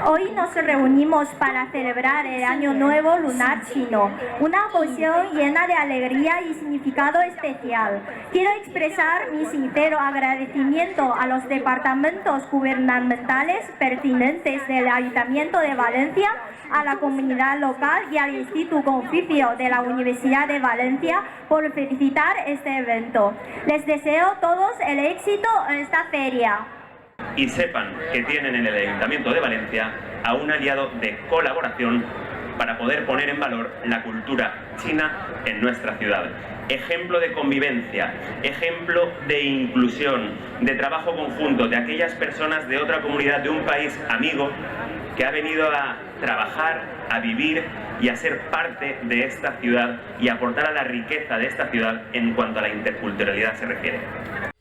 Hoy nos reunimos para celebrar el Año Nuevo Lunar Chino, una ocasión llena de alegría y significado especial. Quiero expresar mi sincero agradecimiento a los departamentos gubernamentales pertinentes del Ayuntamiento de Valencia, a la comunidad local y al Instituto Confucio de la Universidad de Valencia por felicitar este evento. Les deseo a todos el éxito en esta feria. Y sepan que tienen en el Ayuntamiento de Valencia a un aliado de colaboración para poder poner en valor la cultura china en nuestra ciudad. Ejemplo de convivencia, ejemplo de inclusión, de trabajo conjunto de aquellas personas de otra comunidad, de un país amigo, que ha venido a trabajar, a vivir y a ser parte de esta ciudad y aportar a la riqueza de esta ciudad en cuanto a la interculturalidad se refiere.